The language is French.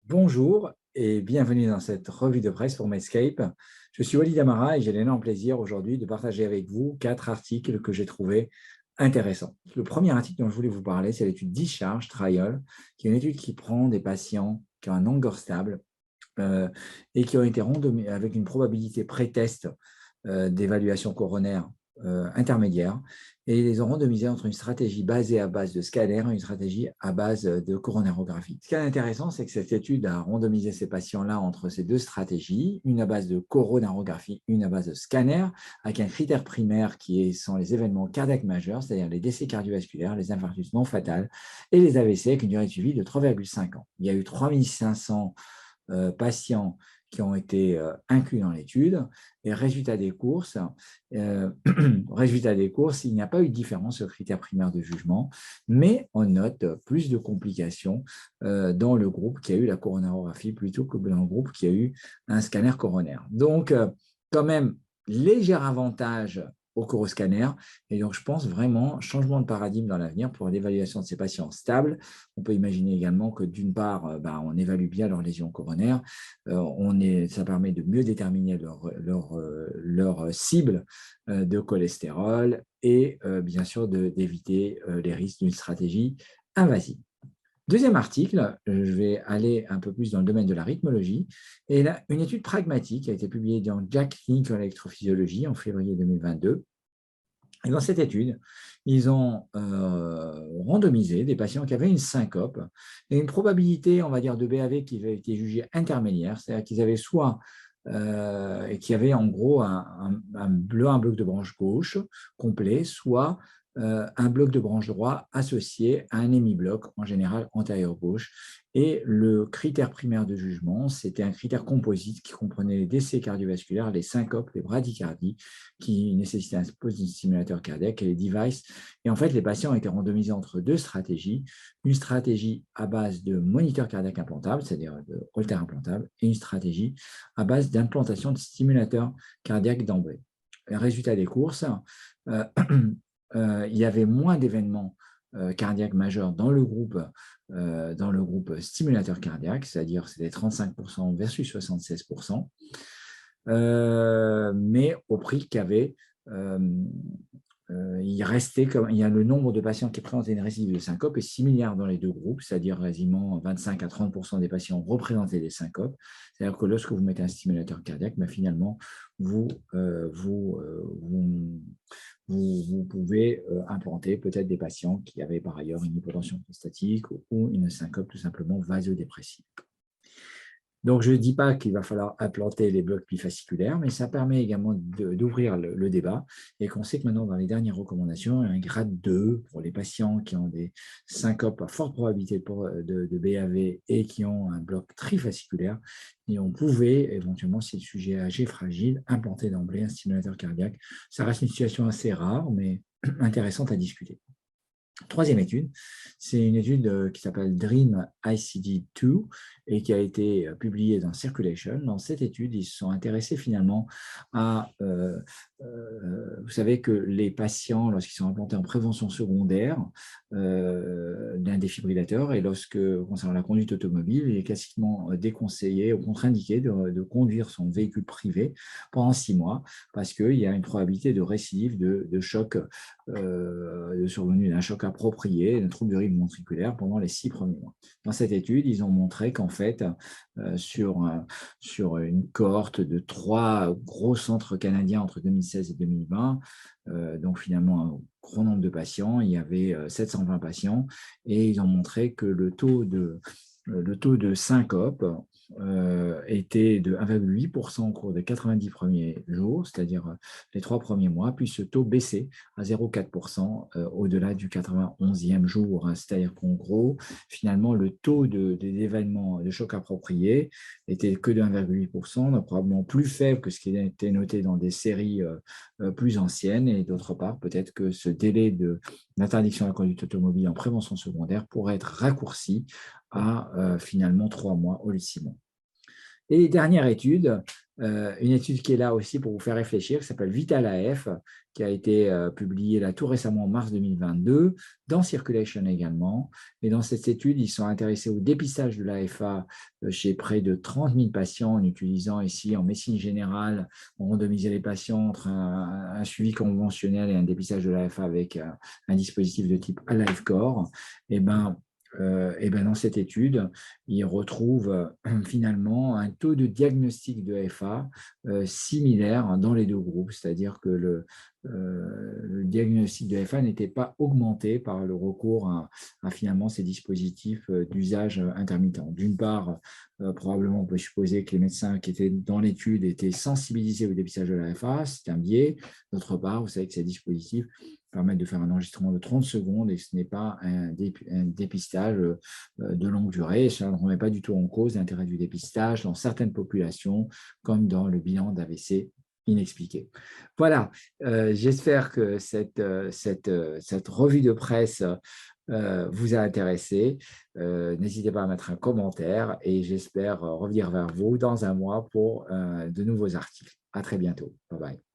Bonjour et bienvenue dans cette revue de presse pour Medscape. Je suis Walid Amara et j'ai l'énorme plaisir aujourd'hui de partager avec vous 4 articles que j'ai trouvés intéressants. Le premier article dont je voulais vous parler, c'est l'étude Discharge Trial, qui est une étude qui prend des patients qui ont un Anger stable et qui ont été randomisés avec une probabilité pré-test d'évaluation coronaire intermédiaire, et ils les ont randomisés entre une stratégie basée à base de scanner et une stratégie à base de coronarographie. Ce qui est intéressant, c'est que cette étude a randomisé ces patients-là entre ces deux stratégies, une à base de coronarographie, une à base de scanner, avec un critère primaire qui sont les événements cardiaques majeurs, c'est-à-dire les décès cardiovasculaires, les infarctus non fatals et les AVC avec une durée de suivi de 3,5 ans. Il y a eu 3500 patients qui ont été inclus dans l'étude. Et résultat des courses, résultat des courses, il n'y a pas eu de différence sur le critère primaire de jugement, mais on note plus de complications dans le groupe qui a eu la coronarographie plutôt que dans le groupe qui a eu un scanner coronaire. Donc, quand même, léger avantage au coroscanner. Et donc, je pense vraiment changement de paradigme dans l'avenir pour l'évaluation de ces patients stables. On peut imaginer également que d'une part, on évalue bien leurs lésions coronaires, ça permet de mieux déterminer leur cible de cholestérol et bien sûr d'éviter les risques d'une stratégie invasive. Deuxième article, je vais aller un peu plus dans le domaine de la rythmologie. Et là, une étude pragmatique a été publiée dans JACC Clinical Electrophysiology en février 2022. Et dans cette étude, ils ont randomisé des patients qui avaient une syncope et une probabilité, on va dire, de BAV qui avait été jugée intermédiaire, c'est-à-dire qu'ils avaient soit et qui avaient en gros un bloc de branche gauche complet, soit un bloc de branche droit associé à un hémibloc, en général antérieur gauche. Et le critère primaire de jugement, c'était un critère composite qui comprenait les décès cardiovasculaires, les syncopes, les bradycardies, qui nécessitaient un stimulateur cardiaque et les devices. Et en fait, les patients ont été randomisés entre deux stratégies, une stratégie à base de moniteur cardiaque implantable, c'est-à-dire de holter implantable, et une stratégie à base d'implantation de stimulateur cardiaque d'emblée. Résultat des courses, il y avait moins d'événements cardiaques majeurs dans le groupe stimulateur cardiaque, c'est-à-dire c'était 35% versus 76%, mais au prix qu'avait il restait comme il y a le nombre de patients qui présentent une récidive de syncope est similaire dans les deux groupes, c'est-à-dire quasiment 25 à 30% des patients représentaient des syncopes. C'est-à-dire que lorsque vous mettez un stimulateur cardiaque, finalement, vous pouvez implanter peut-être des patients qui avaient par ailleurs une hypotension prostatique ou une syncope tout simplement vasodépressive. Donc, je ne dis pas qu'il va falloir implanter les blocs bifasciculaires, mais ça permet également d'ouvrir le débat et qu'on sait que maintenant, dans les dernières recommandations, il y a un grade 2 pour les patients qui ont des syncopes à forte probabilité de BAV et qui ont un bloc trifasciculaire. Et on pouvait éventuellement, si le sujet est âgé, fragile, implanter d'emblée un stimulateur cardiaque. Ça reste une situation assez rare, mais intéressante à discuter. Troisième étude, c'est une étude qui s'appelle DREAM ICD-2 et qui a été publiée dans Circulation. Dans cette étude, ils se sont intéressés finalement à, vous savez que les patients, lorsqu'ils sont implantés en prévention secondaire d'un défibrillateur et concernant la conduite automobile, il est classiquement déconseillé ou contre-indiqué de conduire son véhicule privé pendant 6 mois parce qu'il y a une probabilité de récidive de choc, de survenue d'un choc approprié, d'un trouble du rythme ventriculaire pendant les 6 premiers mois. Dans cette étude, ils ont montré qu'en fait, sur une cohorte de 3 gros centres canadiens entre 2016 et 2020, donc finalement un gros nombre de patients, il y avait 720 patients, et ils ont montré que le taux de syncope était de 1,8% au cours des 90 premiers jours, c'est-à-dire les 3 premiers mois, puis ce taux baissait à 0,4% au-delà du 91e jour. C'est-à-dire qu'en gros, finalement, le taux d'événements de choc approprié était que de 1,8%, donc probablement plus faible que ce qui a été noté dans des séries plus anciennes. Et d'autre part, peut-être que ce délai d'interdiction de la conduite automobile en prévention secondaire pourrait être raccourci à finalement 3 mois au lieu de 6 mois. Et dernière étude, une étude qui est là aussi pour vous faire réfléchir, qui s'appelle VitalAF, qui a été publiée là tout récemment en mars 2022, dans Circulation également. Et dans cette étude, ils sont intéressés au dépistage de l'AFA chez près de 30 000 patients, en utilisant ici en médecine générale, on randomisait les patients entre un suivi conventionnel et un dépistage de l'AFA avec un dispositif de type AliveCore. Dans cette étude, ils retrouvent finalement un taux de diagnostic de FA similaire dans les deux groupes, c'est-à-dire que le diagnostic de FA n'était pas augmenté par le recours à finalement ces dispositifs d'usage intermittent. D'une part, probablement on peut supposer que les médecins qui étaient dans l'étude étaient sensibilisés au dépistage de la FA, c'est un biais. D'autre part, vous savez que ces dispositifs permettent de faire un enregistrement de 30 secondes et ce n'est pas un dépistage de longue durée. Ça ne remet pas du tout en cause l'intérêt du dépistage dans certaines populations, comme dans le bilan d'AVC inexpliqué. Voilà, j'espère que cette revue de presse vous a intéressé. N'hésitez pas à mettre un commentaire et j'espère revenir vers vous dans un mois pour de nouveaux articles. À très bientôt. Bye bye.